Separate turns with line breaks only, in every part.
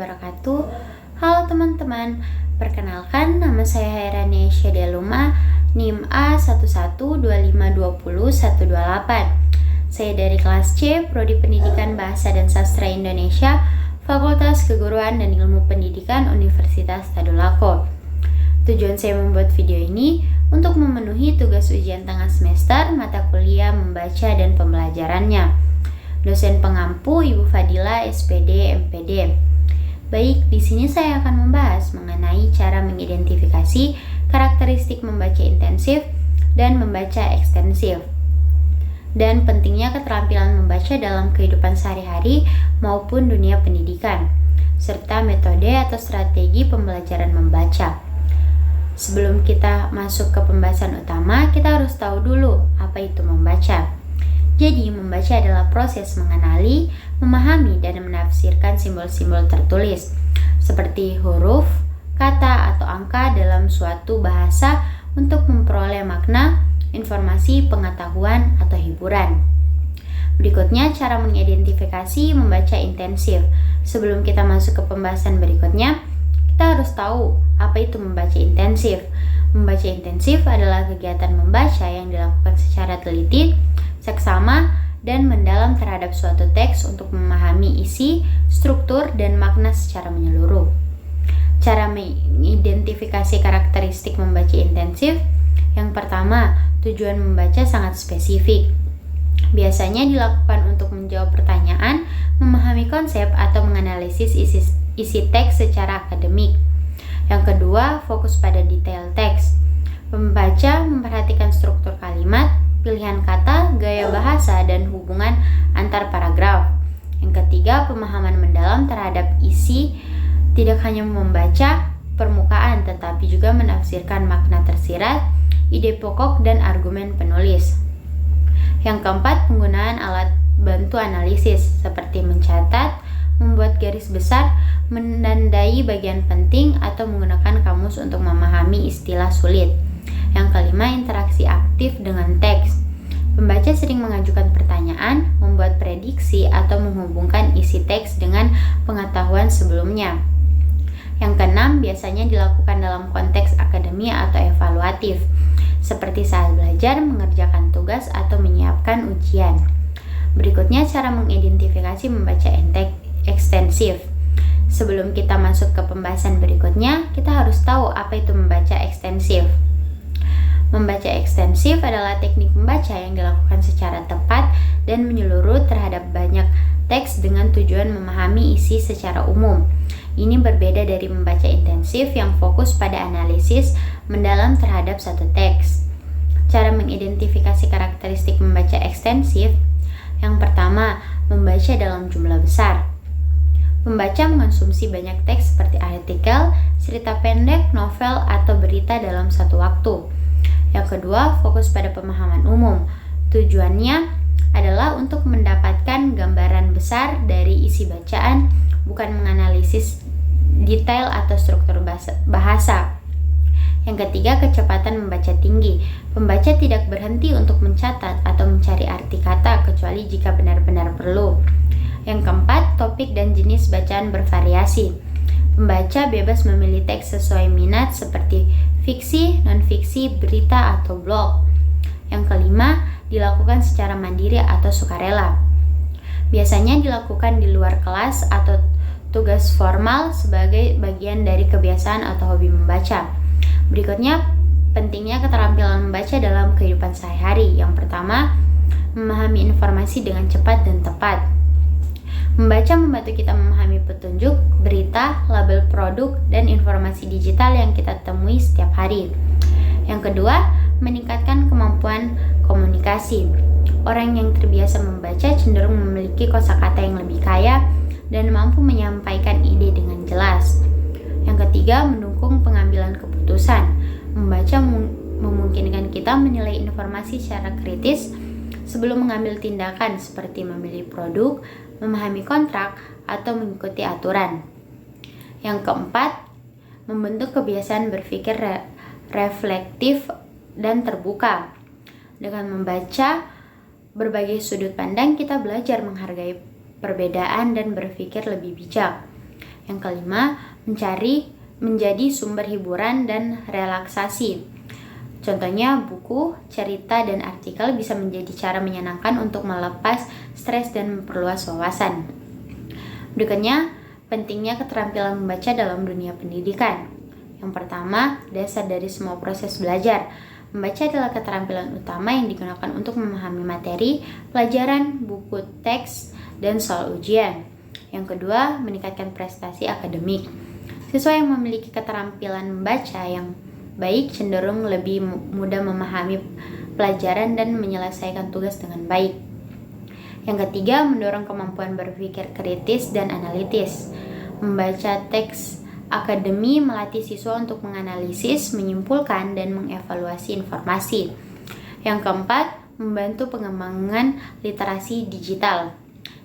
wabarakatuh. Halo teman-teman, perkenalkan nama saya Hairani Syedialuma, NIM A112520-128. Saya dari kelas C, Prodi Pendidikan Bahasa dan Sastra Indonesia, Fakultas Keguruan dan Ilmu Pendidikan Universitas Tadulako. Tujuan saya membuat video ini untuk memenuhi tugas ujian tengah semester mata kuliah membaca dan pembelajarannya. Dosen pengampu Ibu Fadila SPD MPD. Baik, di sini saya akan membahas mengenai cara mengidentifikasi karakteristik membaca intensif dan membaca ekstensif, dan pentingnya keterampilan membaca dalam kehidupan sehari-hari maupun dunia pendidikan, serta metode atau strategi pembelajaran membaca. Sebelum kita masuk ke pembahasan utama, kita harus tahu dulu apa itu membaca. Jadi, membaca adalah proses mengenali, memahami, dan menafsirkan simbol-simbol tertulis, seperti huruf, kata, atau angka dalam suatu bahasa untuk memperoleh makna, informasi, pengetahuan, atau hiburan. Berikutnya, cara mengidentifikasi membaca intensif. Sebelum kita masuk ke pembahasan berikutnya, kita harus tahu apa itu membaca intensif. Membaca intensif adalah kegiatan membaca yang dilakukan secara teliti, seksama, dan mendalam terhadap suatu teks untuk memahami isi, struktur, dan makna secara menyeluruh. Cara mengidentifikasi karakteristik membaca intensif. Yang pertama, tujuan membaca sangat spesifik. Biasanya dilakukan untuk menjawab pertanyaan, memahami konsep, atau menganalisis isi teks secara akademik. Yang kedua, fokus pada detail teks. Pembaca memperhatikan struktur kalimat, pilihan kata, gaya bahasa, dan hubungan antar paragraf. Yang ketiga, pemahaman mendalam terhadap isi, tidak hanya membaca permukaan tetapi juga menafsirkan makna tersirat, ide pokok, dan argumen penulis. Yang keempat, penggunaan alat bantu analisis seperti mencatat, membuat garis besar, menandai bagian penting, atau menggunakan kamus untuk memahami istilah sulit. Yang kelima, interaksi aktif dengan teks. Pembaca sering mengajukan pertanyaan, membuat prediksi, atau menghubungkan isi teks dengan pengetahuan sebelumnya. Yang keenam, biasanya dilakukan dalam konteks akademi atau evaluatif, seperti saat belajar, mengerjakan tugas, atau menyiapkan ujian. Berikutnya, cara mengidentifikasi membaca ekstensif. Sebelum kita masuk ke pembahasan berikutnya, kita harus tahu apa itu membaca ekstensif. Membaca ekstensif adalah teknik membaca yang dilakukan secara tepat dan menyeluruh terhadap banyak teks dengan tujuan memahami isi secara umum. Ini berbeda dari membaca intensif yang fokus pada analisis mendalam terhadap satu teks. Cara mengidentifikasi karakteristik membaca ekstensif. Yang pertama, membaca dalam jumlah besar. Pembaca mengonsumsi banyak teks seperti artikel, cerita pendek, novel, atau berita dalam satu waktu. Yang kedua, fokus pada pemahaman umum. Tujuannya adalah untuk mendapatkan gambaran besar dari isi bacaan, bukan menganalisis detail atau struktur bahasa. Yang ketiga, kecepatan membaca tinggi. Pembaca tidak berhenti untuk mencatat atau mencari arti kata kecuali jika benar-benar perlu. Yang keempat, topik dan jenis bacaan bervariasi. Pembaca bebas memilih teks sesuai minat seperti fiksi, non-fiksi, berita, atau blog. Yang kelima, dilakukan secara mandiri atau sukarela. Biasanya dilakukan di luar kelas atau tugas formal sebagai bagian dari kebiasaan atau hobi membaca. Berikutnya, pentingnya keterampilan membaca dalam kehidupan sehari-hari. Yang pertama, memahami informasi dengan cepat dan tepat. Membaca membantu kita memahami petunjuk, berita, label produk, dan informasi digital yang kita temui setiap hari. Yang kedua, meningkatkan kemampuan komunikasi. Orang yang terbiasa membaca cenderung memiliki kosakata yang lebih kaya dan mampu menyampaikan ide dengan jelas. Yang ketiga, mendukung pengambilan keputusan. Membaca memungkinkan kita menilai informasi secara kritis sebelum mengambil tindakan seperti memilih produk, memahami kontrak, atau mengikuti aturan. Yang keempat, membentuk kebiasaan berpikir reflektif dan terbuka. Dengan membaca berbagai sudut pandang, kita belajar menghargai perbedaan dan berpikir lebih bijak. Yang kelima, menjadi sumber hiburan dan relaksasi. Contohnya, buku, cerita, dan artikel bisa menjadi cara menyenangkan untuk melepas stres dan memperluas wawasan. Berikutnya, pentingnya keterampilan membaca dalam dunia pendidikan. Yang pertama, dasar dari semua proses belajar. Membaca adalah keterampilan utama yang digunakan untuk memahami materi, pelajaran, buku, teks, dan soal ujian. Yang kedua, meningkatkan prestasi akademik. Siswa yang memiliki keterampilan membaca yang baik cenderung lebih mudah memahami pelajaran dan menyelesaikan tugas dengan baik. Yang ketiga, mendorong kemampuan berpikir kritis dan analitis. Membaca teks akademi melatih siswa untuk menganalisis, menyimpulkan, dan mengevaluasi informasi. Yang keempat, membantu pengembangan literasi digital.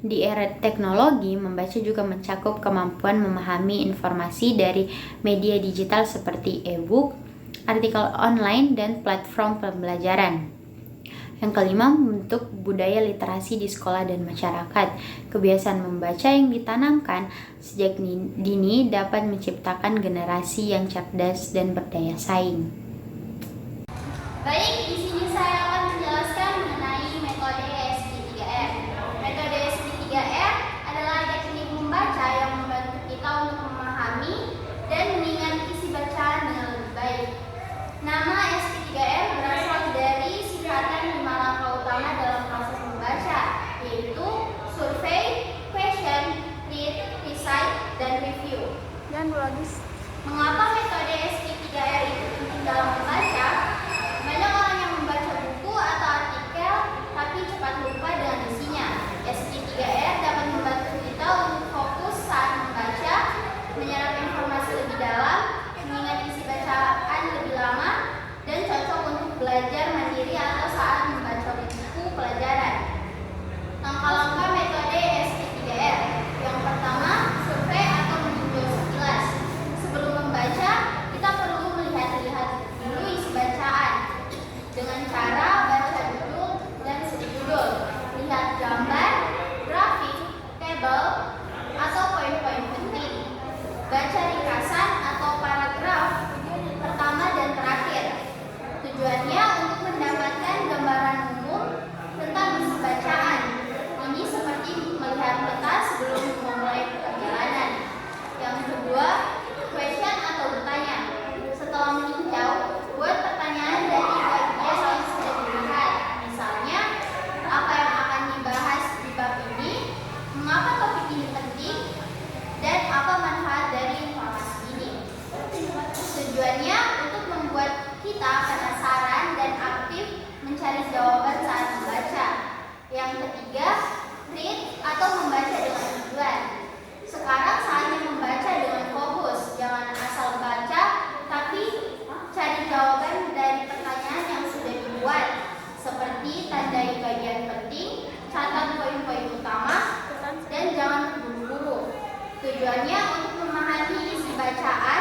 Di era teknologi, membaca juga mencakup kemampuan memahami informasi dari media digital seperti e-book, artikel online, dan platform pembelajaran. Yang kelima, membentuk budaya literasi di sekolah dan masyarakat. Kebiasaan membaca yang ditanamkan sejak dini dapat menciptakan generasi yang cerdas dan berdaya saing.
Baik, di sini saya akan menjelaskan mengenai metode SP3R. Metode SP3R adalah teknik membaca yang membantu kita untuk memahami dan mengingat isi bacaan dengan lebih baik. Nama SP3R berasal dari singkatan 5 langkah utama dalam proses membaca, yaitu survei, question, read, recite, dan review.
Dan logis.
Mengapa metode SP3R itu penting dalam membaca? Banyak orang yang membaca buku atau artikel tapi cepat lupa dengan isinya. SP3R dapat membantu kita untuk fokus saat membaca, menyerap informasi lebih dalam, mengingat isi bacaan lebih lama, dan cocok untuk belajar mandiri atau saat membaca buku pelajaran. Langkah-langkah metode SP3R. Yang pertama, survei atau meninjau sekilas. Sebelum membaca, kita perlu melihat-lihat dulu isi bacaan dengan cara baca judul dan subjudul, lihat gambar, grafik, tabel, atau poin-poin penting, baca ringkasan atau paragraf pertama dan terakhir. Tujuannya untuk mendapatkan gambaran umum tentang isi bacaan. Ini seperti melihat peta sebelum memulai perjalanan. Yang kedua, question atau bertanya. Setelah meninjau, buat pertanyaan dari bab yang sudah dilihat. Misalnya, apa yang akan dibahas di bab ini, mengapa topik ini penting, dan apa manfaat dari informasi ini. Tujuannya untuk membuat kita penasaran dan aktif mencari jawaban saat membaca. Yang ketiga, read atau membaca dengan tujuan. Sekarang saatnya membaca dengan fokus, jangan asal baca, tapi cari jawaban dari pertanyaan yang sudah dibuat, seperti tandai bagian penting, catat poin-poin utama, dan jangan terburu-buru. Tujuannya untuk memahami isi bacaan